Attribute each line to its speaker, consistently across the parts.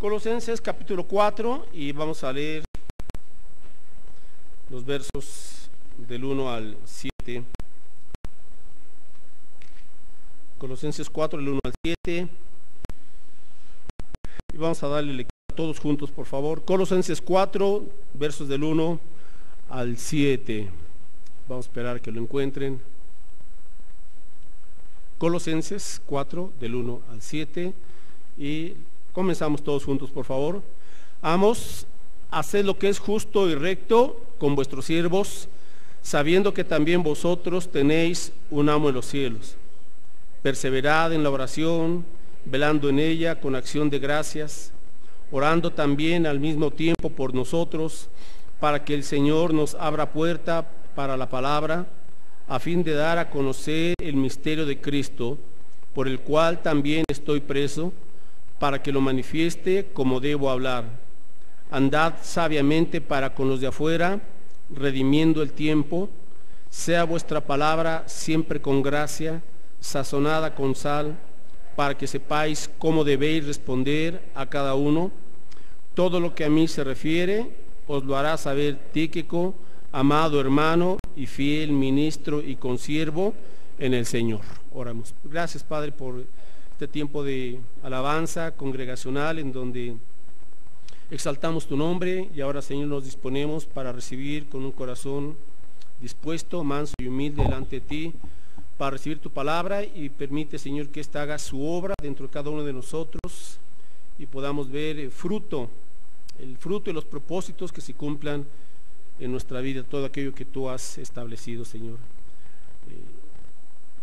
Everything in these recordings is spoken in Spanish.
Speaker 1: Colosenses capítulo 4 y vamos a leer los versos del 1 al 7. Colosenses 4, del 1 al 7. Y vamos a darle lectura todos juntos, por favor. Colosenses 4, versos del 1 al 7. Vamos a esperar que lo encuentren. Colosenses 4, del 1 al 7. Y comenzamos todos juntos, por favor. Amos, haced lo que es justo y recto con vuestros siervos, sabiendo que también vosotros tenéis un amo en los cielos. Perseverad en la oración, velando en ella con acción de gracias, orando también al mismo tiempo por nosotros, para que el Señor nos abra puerta para la palabra, a fin de dar a conocer el misterio de Cristo, por el cual también estoy preso, para que lo manifieste como debo hablar. Andad sabiamente para con los de afuera, redimiendo el tiempo. Sea vuestra palabra siempre con gracia, sazonada con sal, para que sepáis cómo debéis responder a cada uno. Todo lo que a mí se refiere, os lo hará saber Tíquico, amado hermano y fiel ministro y consiervo en el Señor. Oramos. Gracias, Padre, por este tiempo de alabanza congregacional en donde exaltamos tu nombre, y ahora, Señor, nos disponemos para recibir con un corazón dispuesto, manso y humilde delante de ti, para recibir tu palabra, y permite, Señor, que ésta haga su obra dentro de cada uno de nosotros y podamos ver el fruto y los propósitos que se cumplan en nuestra vida, todo aquello que tú has establecido, Señor.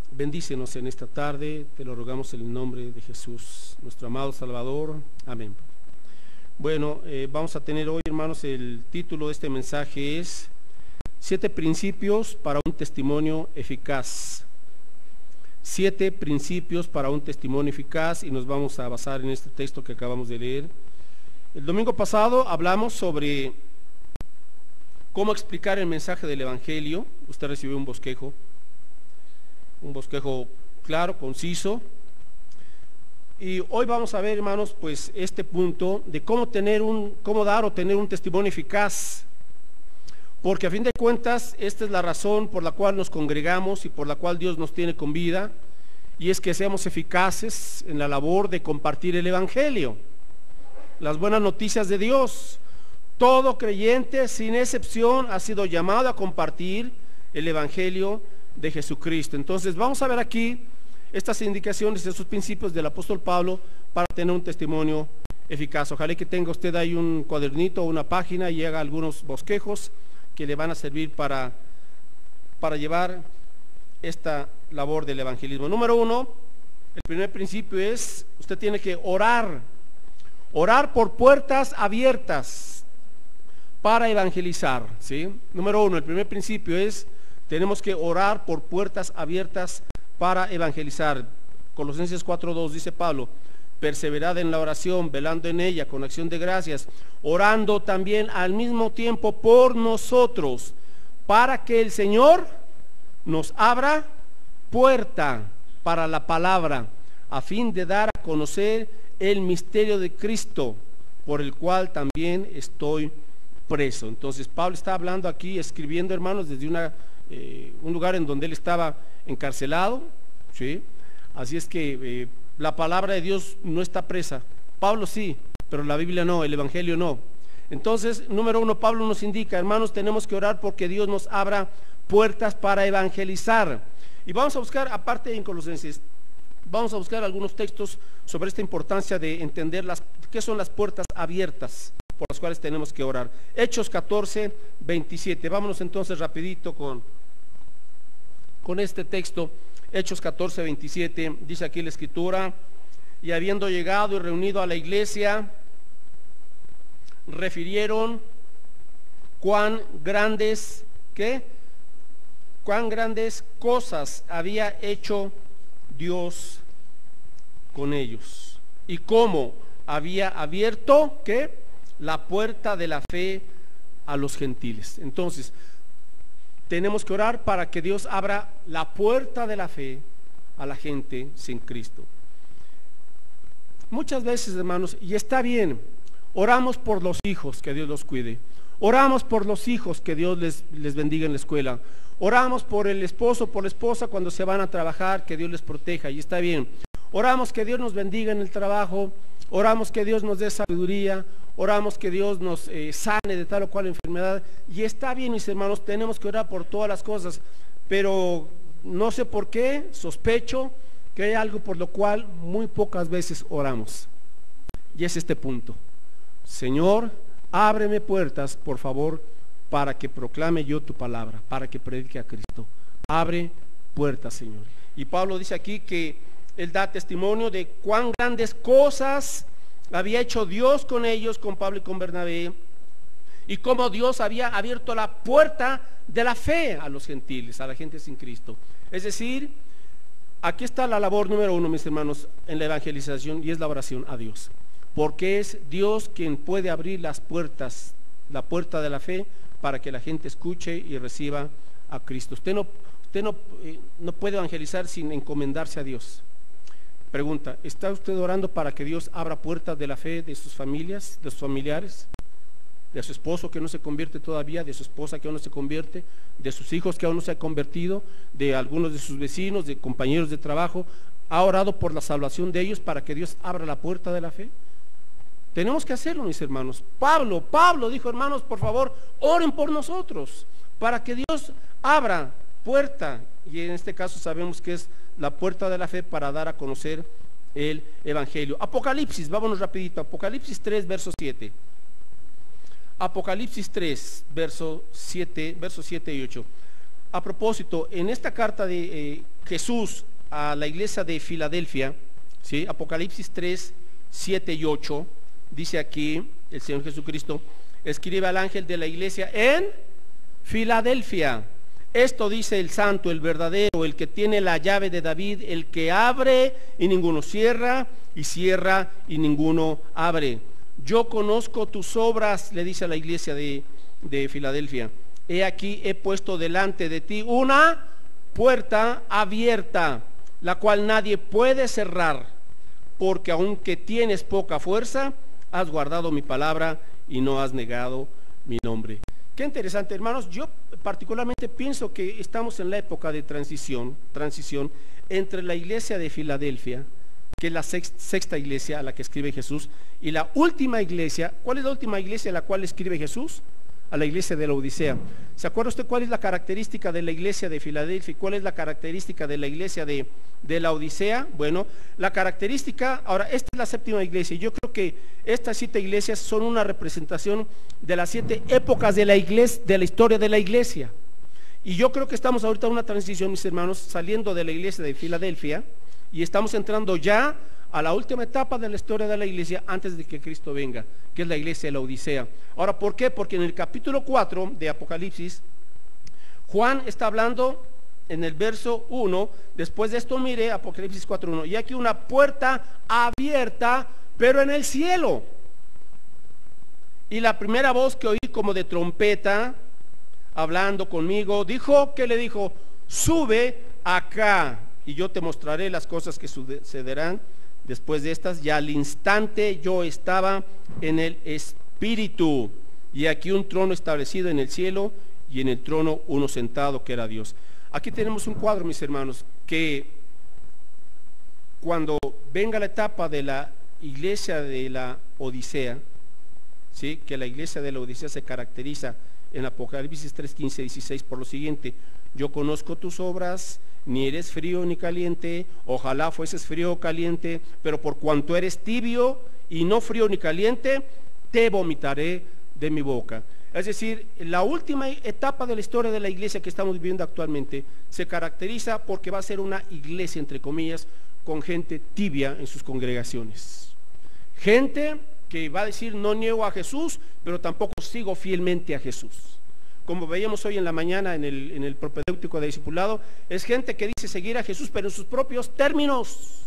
Speaker 1: Bendícenos en esta tarde, te lo rogamos en el nombre de Jesús, nuestro amado Salvador. Amén. Bueno, vamos a tener hoy, hermanos, el título de este mensaje es 7 principios para un testimonio eficaz. 7 principios para un testimonio eficaz, y nos vamos a basar en este texto que acabamos de leer. El domingo pasado hablamos sobre cómo explicar el mensaje del Evangelio. Usted recibió un bosquejo claro, conciso. Y hoy vamos a ver, hermanos, pues este punto de cómo dar o tener un testimonio eficaz. Porque a fin de cuentas, esta es la razón por la cual nos congregamos y por la cual Dios nos tiene con vida, y es que seamos eficaces en la labor de compartir el Evangelio, las buenas noticias de Dios. Todo creyente, sin excepción, ha sido llamado a compartir el Evangelio de Jesucristo. Entonces vamos a ver aquí estas indicaciones, estos principios del apóstol Pablo para tener un testimonio eficaz. Ojalá que tenga usted ahí un cuadernito o una página y haga algunos bosquejos que le van a servir para llevar esta labor del evangelismo. Número 1, el primer principio es, usted tiene que orar por puertas abiertas para evangelizar, ¿sí? Número 1, el primer principio es, tenemos que orar por puertas abiertas para evangelizar. Colosenses 4:2 dice Pablo: perseverad en la oración, velando en ella con acción de gracias, orando también al mismo tiempo por nosotros, para que el Señor nos abra puerta para la palabra, a fin de dar a conocer el misterio de Cristo, por el cual también estoy preso. Entonces Pablo está hablando aquí, escribiendo, hermanos, desde un lugar en donde él estaba encarcelado, ¿sí? Así es que la palabra de Dios no está presa. Pablo sí, pero la Biblia no, el Evangelio no. Entonces, número 1, Pablo nos indica, hermanos, tenemos que orar porque Dios nos abra puertas para evangelizar. Y vamos a buscar, aparte en Colosenses, vamos a buscar algunos textos sobre esta importancia de entender qué son las puertas abiertas por las cuales tenemos que orar. Hechos 14:27. Vámonos entonces rapidito con este texto. Hechos 14:27, dice aquí la escritura: y habiendo llegado y reunido a la iglesia, refirieron cuán grandes cosas había hecho Dios con ellos, y cómo había abierto la puerta de la fe a los gentiles. Entonces tenemos que orar para que Dios abra la puerta de la fe a la gente sin Cristo. Muchas veces, hermanos, y está bien, oramos por los hijos, que Dios los cuide. Oramos por los hijos, que Dios les bendiga en la escuela. Oramos por el esposo, por la esposa cuando se van a trabajar, que Dios les proteja, y está bien. Oramos que Dios nos bendiga en el trabajo, oramos que Dios nos dé sabiduría, oramos que Dios nos sane de tal o cual enfermedad, y está bien, mis hermanos, tenemos que orar por todas las cosas, pero no sé por qué, sospecho que hay algo por lo cual muy pocas veces oramos, y es este punto: Señor, ábreme puertas, por favor, para que proclame yo tu palabra, para que predique a Cristo. Abre puertas, Señor. Y Pablo dice aquí que él da testimonio de cuán grandes cosas había hecho Dios con ellos, con Pablo y con Bernabé, y cómo Dios había abierto la puerta de la fe a los gentiles, a la gente sin Cristo. Es decir, aquí está la labor número uno, mis hermanos, en la evangelización, y es la oración a Dios, porque es Dios quien puede abrir las puertas, la puerta de la fe, para que la gente escuche y reciba a Cristo. Usted no puede evangelizar sin encomendarse a Dios. Pregunta: ¿está usted orando para que Dios abra puertas de la fe de sus familias, de sus familiares, de su esposo que no se convierte todavía, de su esposa que aún no se convierte, de sus hijos que aún no se han convertido, de algunos de sus vecinos, de compañeros de trabajo? ¿Ha orado por la salvación de ellos para que Dios abra la puerta de la fe? Tenemos que hacerlo, mis hermanos. Pablo dijo: hermanos, por favor, oren por nosotros, para que Dios abra puerta, y en este caso sabemos que es la puerta de la fe para dar a conocer el evangelio. Apocalipsis, vámonos rapidito, Apocalipsis 3, verso 7. Apocalipsis 3, versos 7 y 8. A propósito, en esta carta de Jesús a la iglesia de Filadelfia, ¿sí? Apocalipsis 3, 7 y 8, dice aquí el Señor Jesucristo: escribe al ángel de la iglesia en Filadelfia, esto dice el santo, el verdadero, el que tiene la llave de David, el que abre y ninguno cierra, y cierra y ninguno abre. Yo conozco tus obras, le dice a la iglesia de Filadelfia. He aquí, he puesto delante de ti una puerta abierta, la cual nadie puede cerrar, porque aunque tienes poca fuerza, has guardado mi palabra y no has negado mi nombre. Qué interesante, hermanos. Yo particularmente pienso que estamos en la época de transición entre la iglesia de Filadelfia, que es la sexta iglesia a la que escribe Jesús, y la última iglesia. ¿Cuál es la última iglesia a la cual escribe Jesús? A la iglesia de la Odisea. ¿Se acuerda usted cuál es la característica de la iglesia de Filadelfia y cuál es la característica de la iglesia de la Odisea? Bueno, la característica, ahora esta es la séptima iglesia, y yo creo que estas 7 iglesias son una representación de las 7 épocas de la iglesia, de la historia de la iglesia. Y yo creo que estamos ahorita en una transición, mis hermanos, saliendo de la iglesia de Filadelfia, y estamos entrando ya a la última etapa de la historia de la iglesia antes de que Cristo venga, que es la iglesia de la Odisea. Ahora, ¿por qué? Porque en el capítulo 4 de Apocalipsis, Juan está hablando en el verso 1, después de esto mire Apocalipsis 4:1, y aquí una puerta abierta, pero en el cielo. Y la primera voz que oí como de trompeta, hablando conmigo, dijo, ¿qué le dijo? Sube acá, y yo te mostraré las cosas que sucederán después de estas. Y al instante yo estaba en el Espíritu, y aquí un trono establecido en el cielo, y en el trono uno sentado, que era Dios. Aquí tenemos un cuadro, mis hermanos, que cuando venga la etapa de la iglesia de la Odisea, ¿sí? Que la iglesia de la Odisea se caracteriza en Apocalipsis 3, 15, 16 por lo siguiente: yo conozco tus obras, ni eres frío ni caliente, ojalá fueses frío o caliente, pero por cuanto eres tibio y no frío ni caliente, te vomitaré de mi boca. Es decir, la última etapa de la historia de la iglesia que estamos viviendo actualmente se caracteriza porque va a ser una iglesia, entre comillas, con gente tibia en sus congregaciones. Gente que va a decir, no niego a Jesús, pero tampoco sigo fielmente a Jesús. Como veíamos hoy en la mañana en el propedéutico de discipulado, es gente que dice seguir a Jesús, pero en sus propios términos.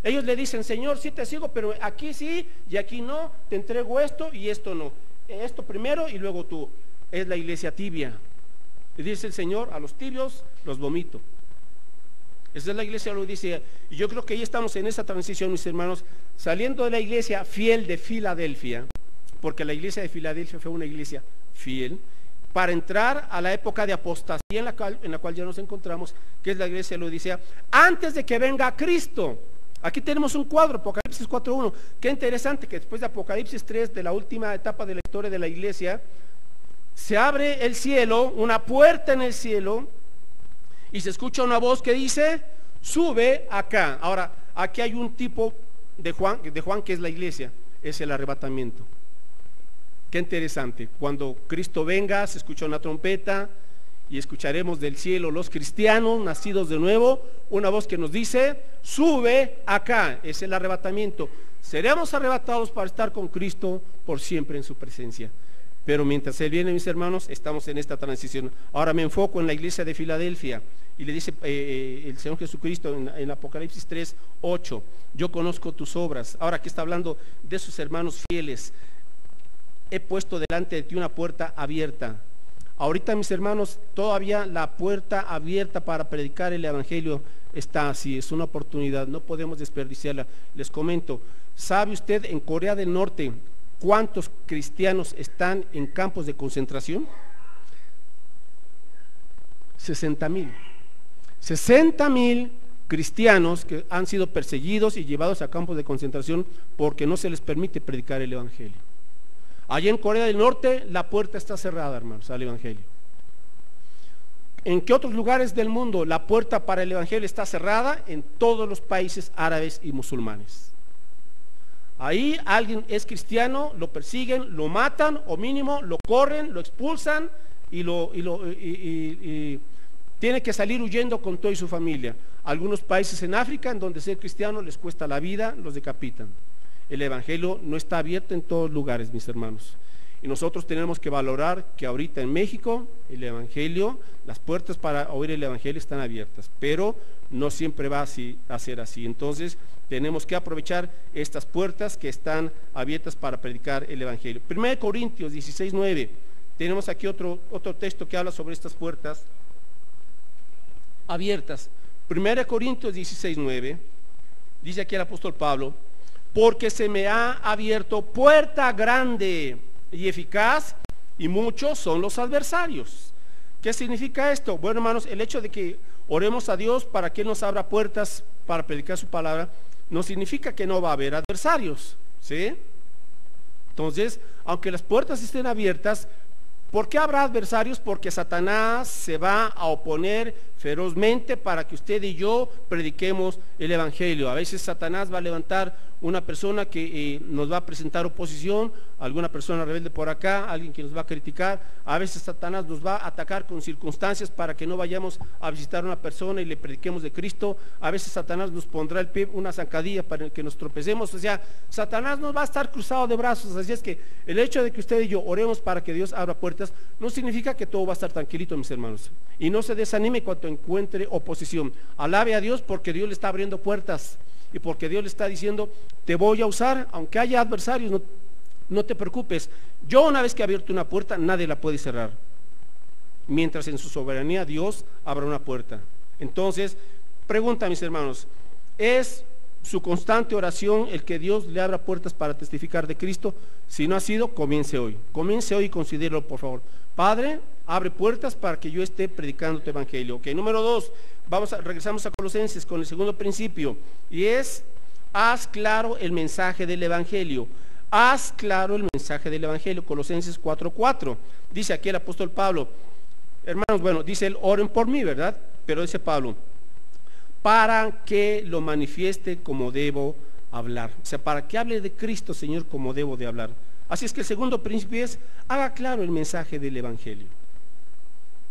Speaker 1: Ellos le dicen, Señor, sí te sigo, pero aquí sí y aquí no, te entrego esto y esto no. Esto primero y luego tú. Es la iglesia tibia. Y dice el Señor, a los tibios los vomito. Esa es la iglesia de la Odisea. Y yo creo que ahí estamos en esa transición, mis hermanos, saliendo de la iglesia fiel de Filadelfia, porque la iglesia de Filadelfia fue una iglesia fiel, para entrar a la época de apostasía en la cual ya nos encontramos, que es la iglesia de la Odisea, antes de que venga Cristo. Aquí tenemos un cuadro, Apocalipsis 4:1. Qué interesante que después de Apocalipsis 3, de la última etapa de la historia de la iglesia, se abre el cielo, una puerta en el cielo, y se escucha una voz que dice, sube acá. Ahora, aquí hay un tipo de Juan que es la iglesia, es el arrebatamiento. Qué interesante, cuando Cristo venga se escucha una trompeta y escucharemos del cielo los cristianos nacidos de nuevo, una voz que nos dice, sube acá, es el arrebatamiento. Seremos arrebatados para estar con Cristo por siempre en su presencia. Pero mientras Él viene, mis hermanos, estamos en esta transición. Ahora me enfoco en la iglesia de Filadelfia y le dice el Señor Jesucristo en Apocalipsis 3:8, yo conozco tus obras. Ahora aquí está hablando de sus hermanos fieles. He puesto delante de ti una puerta abierta. Ahorita, mis hermanos, todavía la puerta abierta para predicar el evangelio está así, es una oportunidad, no podemos desperdiciarla. Les comento, ¿sabe usted en Corea del Norte cuántos cristianos están en campos de concentración? 60,000. 60,000 cristianos que han sido perseguidos y llevados a campos de concentración porque no se les permite predicar el evangelio. Allí en Corea del Norte la puerta está cerrada, hermanos, al evangelio. ¿En qué otros lugares del mundo la puerta para el evangelio está cerrada? En todos los países árabes y musulmanes. Ahí alguien es cristiano, lo persiguen, lo matan o mínimo lo corren, lo expulsan y tiene que salir huyendo con toda su familia. Algunos países en África en donde ser cristiano les cuesta la vida, los decapitan. El evangelio no está abierto en todos lugares, mis hermanos. Y nosotros tenemos que valorar que ahorita en México el evangelio, las puertas para oír el evangelio están abiertas, pero no siempre va a ser así. Entonces tenemos que aprovechar estas puertas que están abiertas para predicar el evangelio. 1 Corintios 16:9. Tenemos aquí otro texto que habla sobre estas puertas abiertas. 1 Corintios 16:9. Dice aquí el apóstol Pablo, porque se me ha abierto puerta grande y eficaz, y muchos son los adversarios. ¿Qué significa esto? Bueno, hermanos, el hecho de que oremos a Dios para que Él nos abra puertas para predicar su palabra, no significa que no va a haber adversarios, ¿sí? Entonces, aunque las puertas estén abiertas, ¿por qué habrá adversarios? Porque Satanás se va a oponer ferozmente para que usted y yo prediquemos el evangelio. A veces Satanás va a levantar una persona que nos va a presentar oposición, alguna persona rebelde por acá, alguien que nos va a criticar. A veces Satanás nos va a atacar con circunstancias para que no vayamos a visitar a una persona y le prediquemos de Cristo. A veces Satanás nos pondrá el pie, una zancadilla para que nos tropecemos. O sea, Satanás nos va a estar cruzado de brazos. Así es que el hecho de que usted y yo oremos para que Dios abra puertas no significa que todo va a estar tranquilito, mis hermanos. Y no se desanime cuando encuentre oposición. Alabe a Dios porque Dios le está abriendo puertas y porque Dios le está diciendo, te voy a usar, aunque haya adversarios, no te preocupes. Yo, una vez que he abierto una puerta, nadie la puede cerrar, mientras en su soberanía Dios abra una puerta. Entonces, pregunta, mis hermanos, ¿es su constante oración el que Dios le abra puertas para testificar de Cristo? Si no ha sido, comience hoy y considérelo, por favor. Padre, abre puertas para que yo esté predicando tu evangelio. Ok, número 2, regresamos a Colosenses con el segundo principio, y es, haz claro el mensaje del evangelio. Haz claro el mensaje del evangelio. Colosenses 4:4. Dice aquí el apóstol Pablo, hermanos, bueno, dice él, oren por mí, ¿verdad? Pero dice Pablo, para que lo manifieste como debo hablar. O sea, para que hable de Cristo, Señor, como debo de hablar. Así es que el segundo principio es, haga claro el mensaje del evangelio.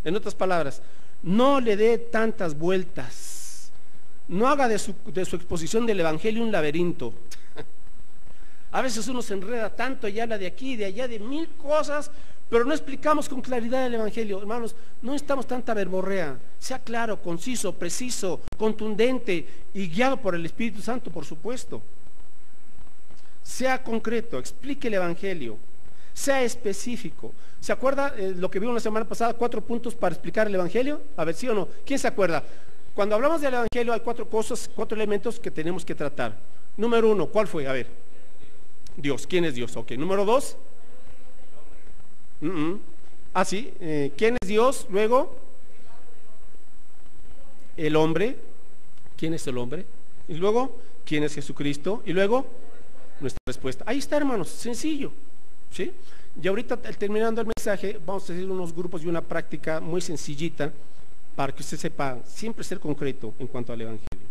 Speaker 1: En otras palabras, no le dé tantas vueltas. No haga de su exposición del evangelio un laberinto. A veces uno se enreda tanto y habla de aquí, de allá, de mil cosas, pero no explicamos con claridad el evangelio. Hermanos, no necesitamos tanta verborrea. Sea claro, conciso, preciso, contundente y guiado por el Espíritu Santo, por supuesto. Sea concreto, explique el evangelio, sea específico. ¿Se acuerda lo que vimos la semana pasada? 4 puntos para explicar el evangelio. A ver, ¿sí o no? ¿Quién se acuerda? Cuando hablamos del Evangelio hay cuatro cosas, cuatro elementos que tenemos que tratar. Número uno, ¿cuál fue? A ver. Dios. ¿Quién es Dios? Ok. Número dos. Sí. ¿Quién es Dios? Luego. El hombre. ¿Quién es el hombre? Y luego, ¿quién es Jesucristo? Y luego, nuestra respuesta. Ahí está, hermanos, sencillo, ¿sí? Y ahorita, terminando el mensaje, vamos a hacer unos grupos y una práctica muy sencillita para que usted sepa siempre ser concreto en cuanto al Evangelio.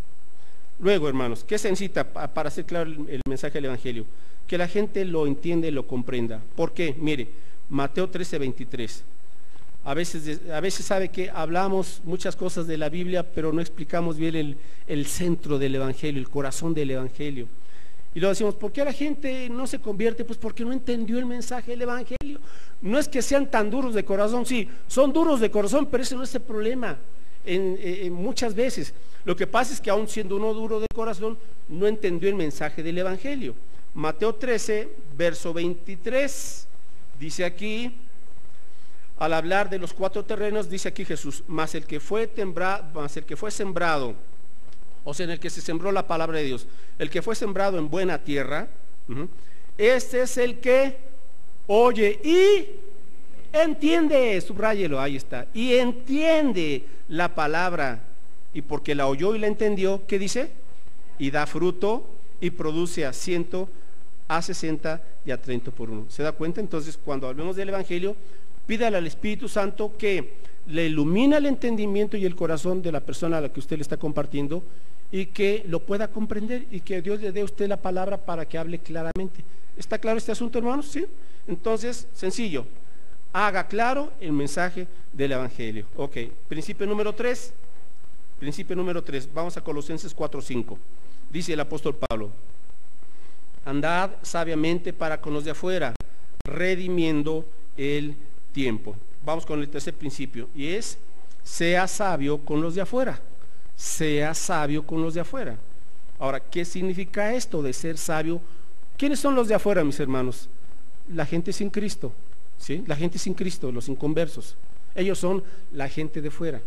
Speaker 1: Luego, hermanos, ¿qué se necesita para hacer claro el mensaje del Evangelio? Que la gente lo entienda y lo comprenda. ¿Por qué? Mire, Mateo 13:23. A veces sabe que hablamos muchas cosas de la Biblia, pero no explicamos bien el centro del Evangelio, el corazón del Evangelio. Y luego decimos, ¿por qué la gente no se convierte? Pues porque no entendió el mensaje del Evangelio. No es que sean tan duros de corazón, sí, son duros de corazón, pero ese no es el problema. Muchas veces, lo que pasa es que aún siendo uno duro de corazón, no entendió el mensaje del Evangelio. Mateo 13, verso 23, dice aquí, al hablar de los cuatro terrenos, dice aquí Jesús, mas el que fue sembrado, o sea, en el que se sembró la palabra de Dios, el que fue sembrado en buena tierra, este es el que oye y entiende, subráyelo, ahí está, y entiende la palabra, y porque la oyó y la entendió, ¿qué dice? Y da fruto y produce a 100, a 60 y a 30 por uno. ¿Se da cuenta? Entonces, cuando hablemos del Evangelio, pídale al Espíritu Santo que le ilumine el entendimiento y el corazón de la persona a la que usted le está compartiendo y que lo pueda comprender y que Dios le dé a usted la palabra para que hable claramente. ¿Está claro este asunto, hermanos? ¿Sí? Entonces, sencillo, haga claro el mensaje del Evangelio. Ok, principio número 3. Vamos a Colosenses 4:5. Dice el apóstol Pablo, andad sabiamente para con los de afuera, redimiendo el tiempo. Vamos con el tercer principio, y es, sea sabio con los de afuera. Sea sabio con los de afuera. Ahora, ¿qué significa esto de ser sabio? ¿Quiénes son los de afuera, mis hermanos? La gente sin Cristo, ¿sí? La gente sin Cristo, los inconversos. Ellos son la gente de fuera.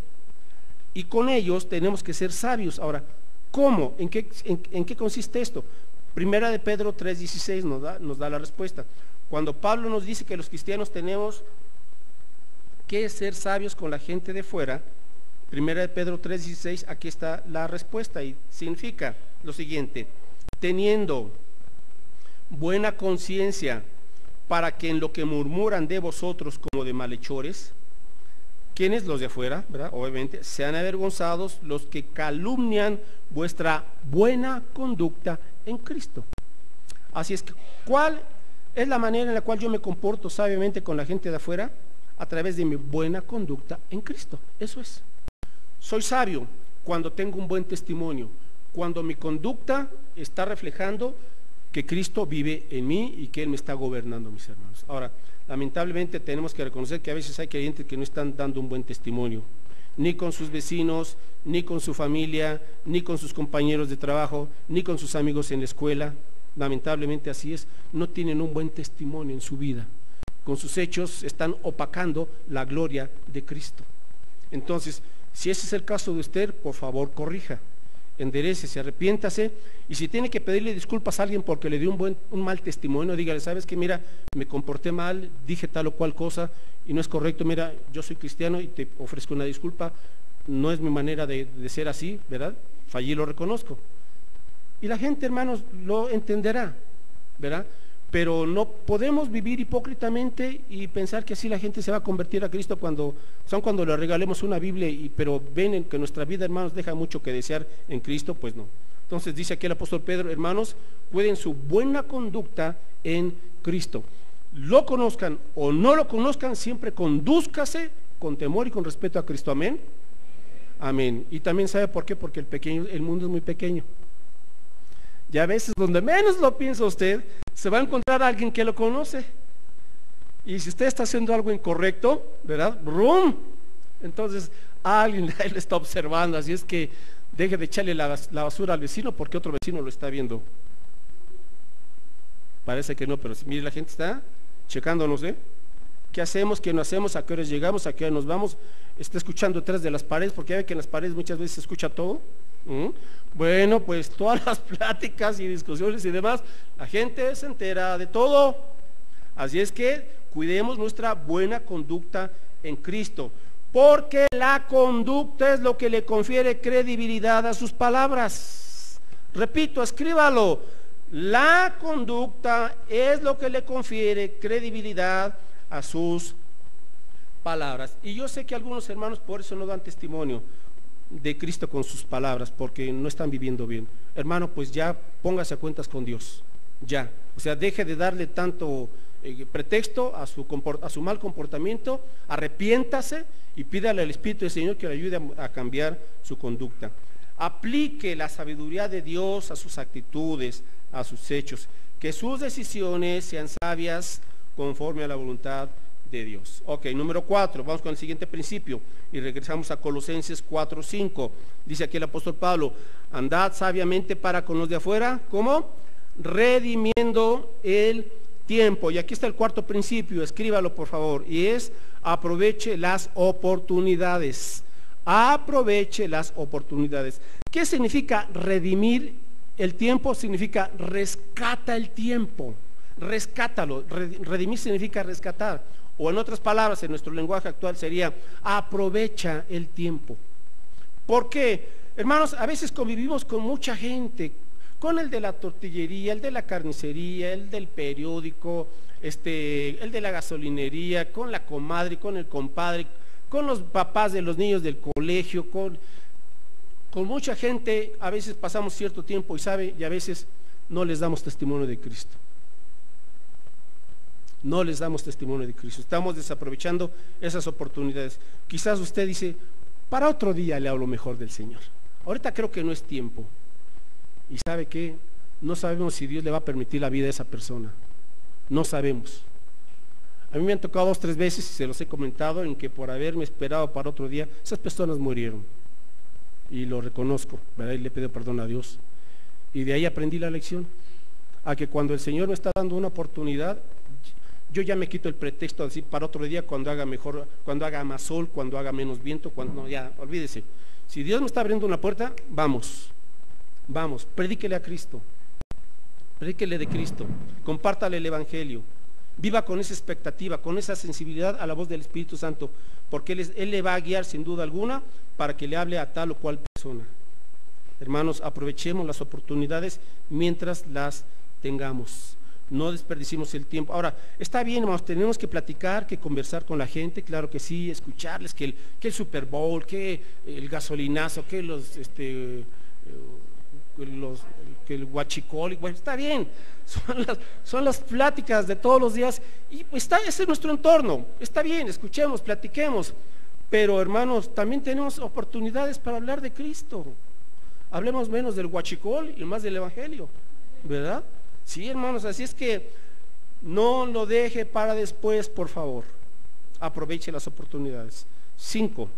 Speaker 1: Y con ellos tenemos que ser sabios. Ahora, ¿cómo? ¿En qué consiste esto? Primera de Pedro 3:16 nos da la respuesta. Cuando Pablo nos dice que los cristianos tenemos que ser sabios con la gente de fuera, Primera de Pedro 3:16, aquí está la respuesta y significa lo siguiente: teniendo buena conciencia, para que en lo que murmuran de vosotros como de malhechores, ¿quiénes? Los de afuera, ¿verdad? Obviamente, sean avergonzados los que calumnian vuestra buena conducta en Cristo. Así es que, ¿cuál es la manera en la cual yo me comporto sabiamente con la gente de afuera? A través de mi buena conducta en Cristo. Eso es. Soy sabio cuando tengo un buen testimonio, cuando mi conducta está reflejando que Cristo vive en mí y que Él me está gobernando, mis hermanos. Ahora, lamentablemente tenemos que reconocer que a veces hay creyentes que no están dando un buen testimonio, ni con sus vecinos, ni con su familia, ni con sus compañeros de trabajo, ni con sus amigos en la escuela. Lamentablemente así es, no tienen un buen testimonio en su vida. Con sus hechos están opacando la gloria de Cristo. Entonces, si ese es el caso de usted, por favor corrija, enderécese, arrepiéntase, y si tiene que pedirle disculpas a alguien porque le dio un mal testimonio, dígale, sabes que mira, me comporté mal, dije tal o cual cosa y no es correcto, mira, yo soy cristiano y te ofrezco una disculpa, no es mi manera de ser así, ¿verdad? Fallí, lo reconozco. Y la gente, hermanos, lo entenderá, ¿verdad? Pero no podemos vivir hipócritamente y pensar que así la gente se va a convertir a Cristo cuando le regalemos una Biblia, pero ven que nuestra vida, hermanos, deja mucho que desear en Cristo, pues no. Entonces dice aquí el apóstol Pedro, hermanos, cuiden su buena conducta en Cristo. Lo conozcan o no lo conozcan, siempre condúzcase con temor y con respeto a Cristo. Amén. Amén. Y también sabe por qué, porque el mundo es muy pequeño. Y a veces donde menos lo piensa usted, se va a encontrar a alguien que lo conoce. Y si usted está haciendo algo incorrecto, ¿verdad? ¡Rum! Entonces alguien ahí lo está observando, así es que deje de echarle la basura al vecino porque otro vecino lo está viendo. Parece que no, pero mire, la gente está checándonos, ¿eh? ¿Qué hacemos? ¿Qué no hacemos? ¿A qué horas llegamos? ¿A qué hora nos vamos? ¿Está escuchando detrás de las paredes? Porque ya ve que en las paredes muchas veces se escucha todo. Bueno, pues todas las pláticas y discusiones y demás, la gente se entera de todo. Así es que cuidemos nuestra buena conducta en Cristo, porque la conducta es lo que le confiere credibilidad a sus palabras. Repito, escríbalo. La conducta es lo que le confiere credibilidad a sus palabras. Y yo sé que algunos hermanos por eso no dan testimonio de Cristo con sus palabras, porque no están viviendo bien. Hermano, pues ya póngase a cuentas con Dios, ya. O sea, deje de darle tanto pretexto a su mal comportamiento, arrepiéntase y pídale al Espíritu del Señor que le ayude a cambiar su conducta. Aplique la sabiduría de Dios a sus actitudes, a sus hechos, que sus decisiones sean sabias conforme a la voluntad de Dios. Ok, número 4, vamos con el siguiente principio y regresamos a Colosenses 4:5. Dice aquí el apóstol Pablo: andad sabiamente para con los de afuera, ¿cómo? Redimiendo el tiempo. Y aquí está el cuarto principio, escríbalo por favor, y es: aproveche las oportunidades. Aproveche las oportunidades. ¿Qué significa redimir el tiempo? Significa rescata el tiempo, rescátalo. Redimir significa rescatar, o en otras palabras, en nuestro lenguaje actual sería: aprovecha el tiempo. ¿Por qué? Hermanos, a veces convivimos con mucha gente, con el de la tortillería, el de la carnicería, el del periódico, el de la gasolinería, con la comadre, con el compadre, con los papás de los niños del colegio, con mucha gente. A veces pasamos cierto tiempo y a veces no les damos testimonio de Cristo. No les damos testimonio de Cristo. Estamos desaprovechando esas oportunidades. Quizás usted dice: para otro día le hablo mejor del Señor. Ahorita creo que no es tiempo. Y ¿sabe qué? No sabemos si Dios le va a permitir la vida a esa persona. No sabemos. A mí me han tocado 2 o 3 veces, y se los he comentado, en que por haberme esperado para otro día, esas personas murieron. Y lo reconozco, ¿verdad? Y le pido perdón a Dios. Y de ahí aprendí la lección, a que cuando el Señor me está dando una oportunidad, yo ya me quito el pretexto de decir para otro día, cuando haga mejor, cuando haga más sol, cuando haga menos viento, cuando no, ya, olvídese. Si Dios me está abriendo una puerta, vamos, predíquele a Cristo, predíquele de Cristo, compártale el Evangelio, viva con esa expectativa, con esa sensibilidad a la voz del Espíritu Santo, porque Él le va a guiar sin duda alguna para que le hable a tal o cual persona. Hermanos, aprovechemos las oportunidades mientras las tengamos. No desperdicimos el tiempo. Ahora, está bien, hermanos, tenemos que platicar, que conversar con la gente, claro que sí, escucharles, que el Super Bowl, que el gasolinazo, que que el huachicol, bueno, está bien, son las pláticas de todos los días, y pues ese es nuestro entorno, está bien, escuchemos, platiquemos, pero hermanos, también tenemos oportunidades para hablar de Cristo. Hablemos menos del huachicol y más del Evangelio, ¿verdad? Sí, hermanos, así es que no lo deje para después, por favor. Aproveche las oportunidades. 5.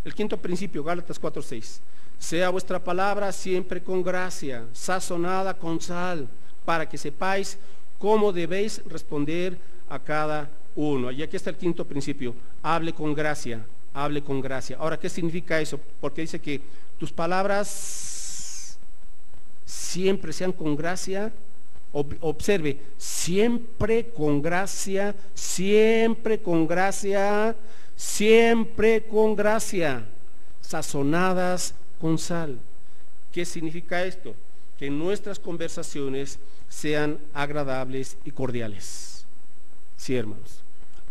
Speaker 1: El quinto principio, Gálatas 4:6. Sea vuestra palabra siempre con gracia, sazonada con sal, para que sepáis cómo debéis responder a cada uno. Y aquí está el quinto principio: hable con gracia, hable con gracia. Ahora, ¿qué significa eso? Porque dice que tus palabras siempre sean con gracia. Observe, siempre con gracia, siempre con gracia, siempre con gracia, sazonadas con sal. ¿Qué significa esto? Que nuestras conversaciones sean agradables y cordiales. Sí, hermanos,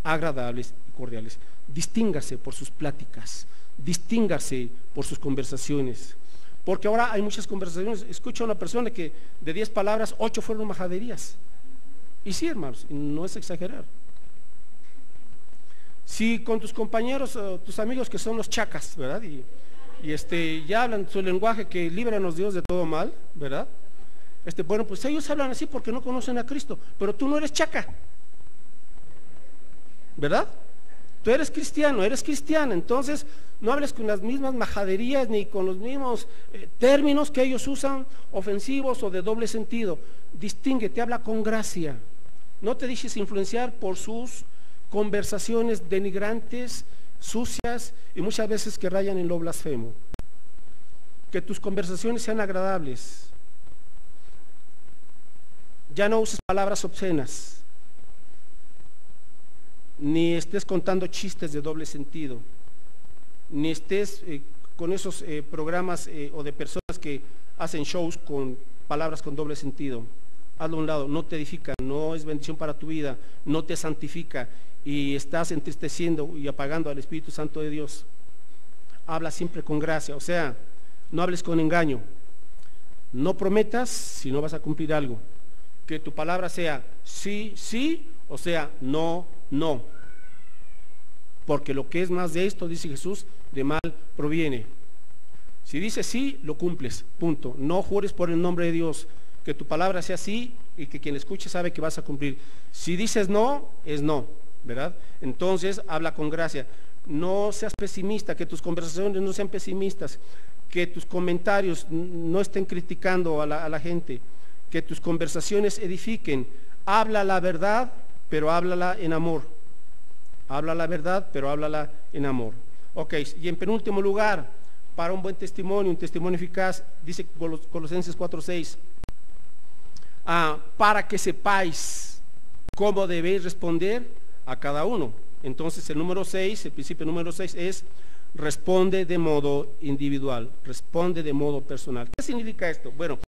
Speaker 1: agradables y cordiales. Distíngase por sus pláticas, distíngase por sus conversaciones. Porque ahora hay muchas conversaciones. Escucho a una persona que de 10 palabras, 8 fueron majaderías. Y sí, hermanos, no es exagerar. Si con tus compañeros o tus amigos que son los chacas, ¿verdad? Y ya hablan su lenguaje, que líbranos Dios de todo mal, ¿verdad? Bueno, pues ellos hablan así porque no conocen a Cristo, pero tú no eres chaca, ¿verdad? Tú eres cristiano, eres cristiana, entonces no hables con las mismas majaderías ni con los mismos términos que ellos usan, ofensivos o de doble sentido. Distínguete, habla con gracia. No te dejes influenciar por sus conversaciones denigrantes, sucias y muchas veces que rayan en lo blasfemo. Que tus conversaciones sean agradables. Ya no uses palabras obscenas, ni estés contando chistes de doble sentido, ni estés con esos programas o de personas que hacen shows con palabras con doble sentido. Hazlo a un lado, no te edifica, no es bendición para tu vida, no te santifica y estás entristeciendo y apagando al Espíritu Santo de Dios. Habla siempre con gracia, o sea, no hables con engaño. No prometas si no vas a cumplir algo. Que tu palabra sea sí, sí, o sea, no, no. Porque lo que es más de esto, dice Jesús, de mal proviene. Si dices sí, lo cumples, punto. No jures por el nombre de Dios. Que tu palabra sea sí y que quien escuche sabe que vas a cumplir. Si dices no, es no, ¿verdad? Entonces, habla con gracia. No seas pesimista, que tus conversaciones no sean pesimistas, que tus comentarios no estén criticando a la gente, que tus conversaciones edifiquen. Habla la verdad, pero háblala en amor. Habla la verdad, pero háblala en amor. Ok, y en penúltimo lugar, para un buen testimonio, un testimonio eficaz, dice Colosenses 4:6, para que sepáis cómo debéis responder a cada uno. Entonces el número 6, el principio número 6 es: responde de modo individual, responde de modo personal. ¿Qué significa esto? Bueno,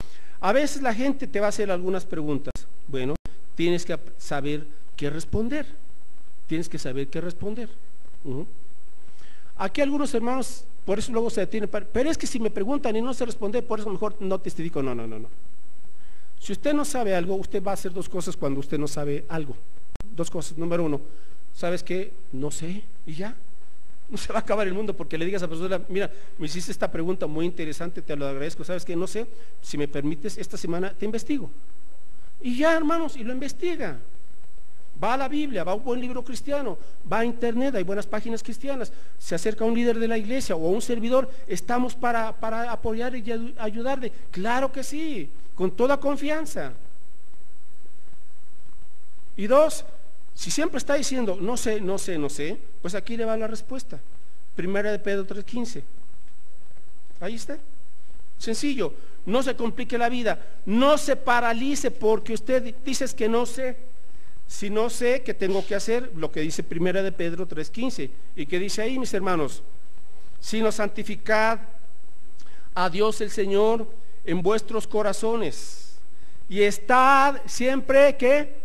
Speaker 1: a veces la gente te va a hacer algunas preguntas. Bueno, tienes que saber qué responder. Tienes que saber qué responder. Aquí algunos hermanos, por eso luego se detienen. Pero es que si me preguntan y no sé responder, por eso mejor no testifico. No. Si usted no sabe algo, usted va a hacer dos cosas cuando usted no sabe algo. Dos cosas. Número uno, ¿sabes qué? No sé, y ya. No se va a acabar el mundo porque le digas a la persona: mira, me hiciste esta pregunta muy interesante, te lo agradezco, ¿sabes qué? No sé, si me permites, esta semana te investigo. Y ya, hermanos, y lo investiga. Va a la Biblia, va a un buen libro cristiano, va a internet, hay buenas páginas cristianas, se acerca a un líder de la iglesia o a un servidor. Estamos para apoyar y ayudarle. Claro que sí, con toda confianza. Y dos, si siempre está diciendo no sé, pues aquí le va la respuesta. Primera de Pedro 3:15. Ahí está. Sencillo, no se complique la vida, no se paralice porque usted dice que no sé. Si no sé, ¿qué tengo que hacer? Lo que dice Primera de Pedro 3:15. ¿Y qué dice ahí, mis hermanos? Sino santificad a Dios el Señor en vuestros corazones y estad siempre, ¿qué?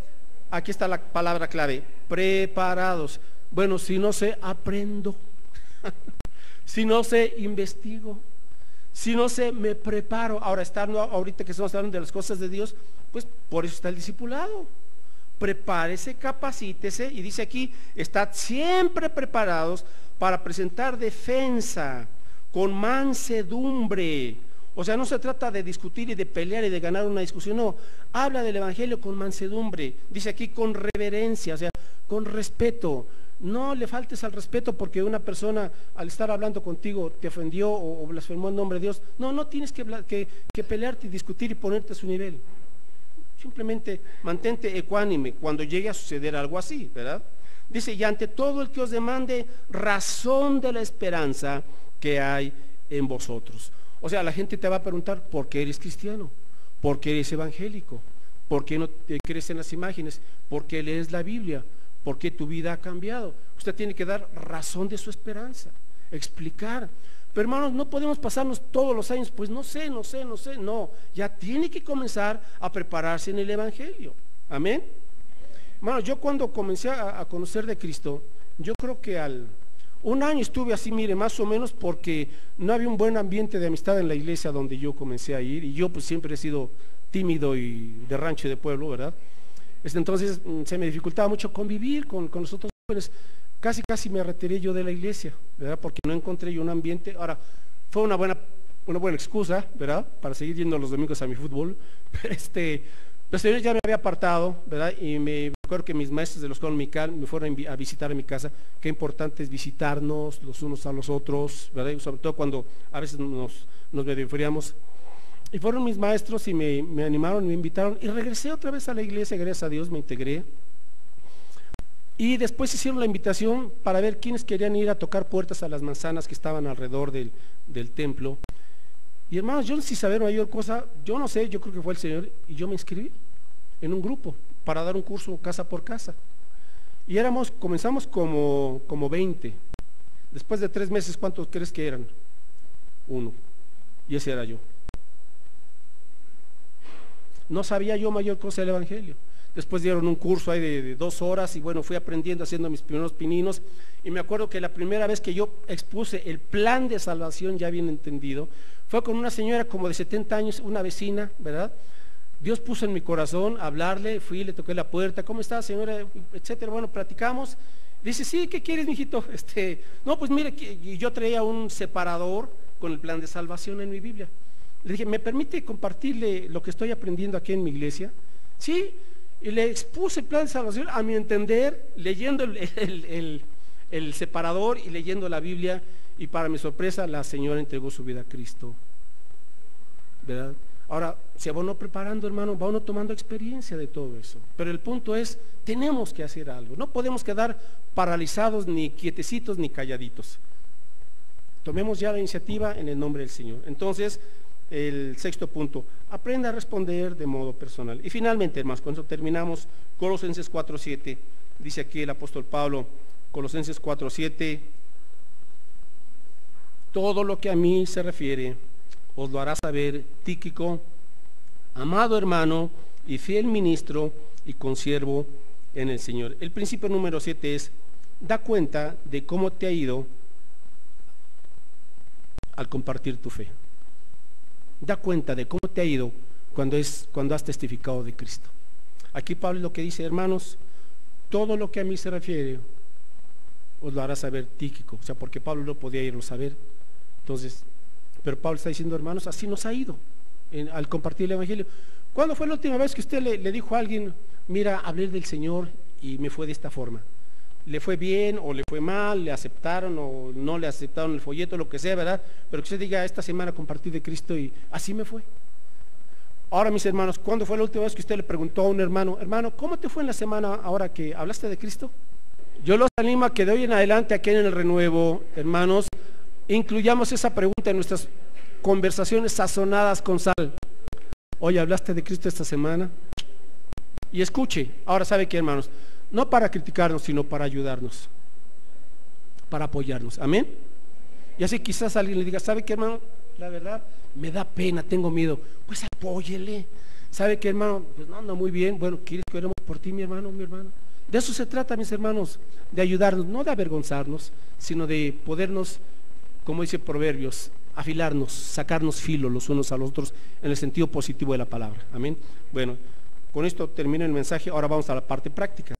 Speaker 1: Aquí está la palabra clave: preparados. Bueno, si no sé, aprendo. Si no sé, investigo. Si no sé, me preparo. Ahorita que estamos hablando de las cosas de Dios, pues por eso está el discipulado. Prepárese, capacítese, y dice aquí: estad siempre preparados para presentar defensa con mansedumbre. O sea, no se trata de discutir y de pelear y de ganar una discusión, no. Habla del evangelio con mansedumbre. Dice aquí con reverencia, o sea, con respeto. No le faltes al respeto porque una persona al estar hablando contigo te ofendió o blasfemó el nombre de Dios. No tienes que pelearte y discutir y ponerte a su nivel. Simplemente mantente ecuánime cuando llegue a suceder algo así, ¿verdad? Dice: y ante todo el que os demande razón de la esperanza que hay en vosotros. O sea, la gente te va a preguntar: ¿por qué eres cristiano? ¿Por qué eres evangélico? ¿Por qué no te crees en las imágenes? ¿Por qué lees la Biblia? ¿Por qué tu vida ha cambiado? Usted tiene que dar razón de su esperanza, explicar. Pero hermanos, no podemos pasarnos todos los años, pues no sé, no, ya tiene que comenzar a prepararse en el evangelio. Amén. Hermanos, yo cuando comencé a conocer de Cristo, yo creo que un año estuve así, mire, más o menos, porque no había un buen ambiente de amistad en la iglesia donde yo comencé a ir, y yo pues siempre he sido tímido y de rancho y de pueblo, ¿verdad? Entonces se me dificultaba mucho convivir con los otros jóvenes. Casi me retiré yo de la iglesia, ¿verdad? Porque no encontré yo un ambiente. Ahora, fue una buena excusa, ¿verdad? Para seguir yendo los domingos a mi fútbol. Pero el Señor ya me había apartado, ¿verdad? Y me acuerdo que mis maestros de la escuela dominical me fueron a visitar a mi casa. Qué importante es visitarnos los unos a los otros, ¿verdad? Y sobre todo cuando a veces nos medio enfriamos. Y fueron mis maestros y me animaron, me invitaron. Y regresé otra vez a la iglesia, gracias a Dios, me integré. Y después hicieron la invitación para ver quiénes querían ir a tocar puertas a las manzanas que estaban alrededor del templo. Y hermanos, yo sin saber mayor cosa, yo no sé, yo creo que fue el Señor, y yo me inscribí en un grupo para dar un curso casa por casa. Y comenzamos como 20. Después de 3 meses, ¿cuántos crees que eran? 1. Y ese era yo. No sabía yo mayor cosa del Evangelio. Después dieron un curso ahí de 2 horas y bueno, fui aprendiendo, haciendo mis primeros pininos. Y me acuerdo que la primera vez que yo expuse el plan de salvación ya bien entendido, fue con una señora como de 70 años, una vecina, ¿verdad? Dios puso en mi corazón hablarle, fui, le toqué la puerta, ¿cómo está, señora? Etcétera. Bueno, platicamos. Dice, sí, ¿qué quieres, mijito? No, pues mire, yo traía un separador con el plan de salvación en mi Biblia. Le dije, ¿me permite compartirle lo que estoy aprendiendo aquí en mi iglesia? Sí, y le expuse el plan de salvación a mi entender, leyendo el separador y leyendo la Biblia, y para mi sorpresa la señora entregó su vida a Cristo, ¿verdad? Ahora, se va uno preparando, hermano, va uno tomando experiencia de todo eso, pero el punto es, tenemos que hacer algo, no podemos quedar paralizados, ni quietecitos, ni calladitos. Tomemos ya la iniciativa en el nombre del Señor. Entonces, el 6º punto, aprenda a responder de modo personal. Y finalmente, hermanos, con eso terminamos. Colosenses 4:7, dice aquí el apóstol Pablo, Colosenses 4:7, todo lo que a mí se refiere os lo hará saber Tíquico, amado hermano y fiel ministro y consiervo en el Señor. El principio número 7 es, da cuenta de cómo te ha ido al compartir tu fe. Da cuenta de cómo te ha ido cuando has testificado de Cristo. Aquí Pablo lo que dice, hermanos, todo lo que a mí se refiere os lo hará saber Tíquico. O sea, porque Pablo no podía irlo a saber. Entonces, pero Pablo está diciendo, hermanos, así nos ha ido al compartir el Evangelio. ¿Cuándo fue la última vez que usted le dijo a alguien, mira, hablé del Señor y me fue de esta forma? ¿Le fue bien o le fue mal? ¿Le aceptaron o no le aceptaron el folleto, lo que sea, verdad? Pero que usted diga, esta semana compartí de Cristo y así me fue. Ahora, mis hermanos, ¿cuándo fue la última vez que usted le preguntó a un hermano, hermano, ¿cómo te fue en la semana ahora que hablaste de Cristo? Yo los animo a que de hoy en adelante aquí en el renuevo, hermanos, incluyamos esa pregunta en nuestras conversaciones sazonadas con sal. Oye, ¿hablaste de Cristo esta semana? Y escuche, ahora sabe qué, hermanos, no para criticarnos, sino para ayudarnos, para apoyarnos, amén. Y así quizás alguien le diga, ¿sabe qué, hermano? La verdad, me da pena, tengo miedo. Pues apóyele. ¿Sabe qué, hermano? Pues no anda muy bien. Bueno, ¿quieres que oremos por ti, mi hermano, mi hermana? De eso se trata, mis hermanos, de ayudarnos, no de avergonzarnos, sino de podernos, como dice Proverbios, afilarnos, sacarnos filo los unos a los otros en el sentido positivo de la palabra, amén. Bueno, con esto termino el mensaje, ahora vamos a la parte práctica.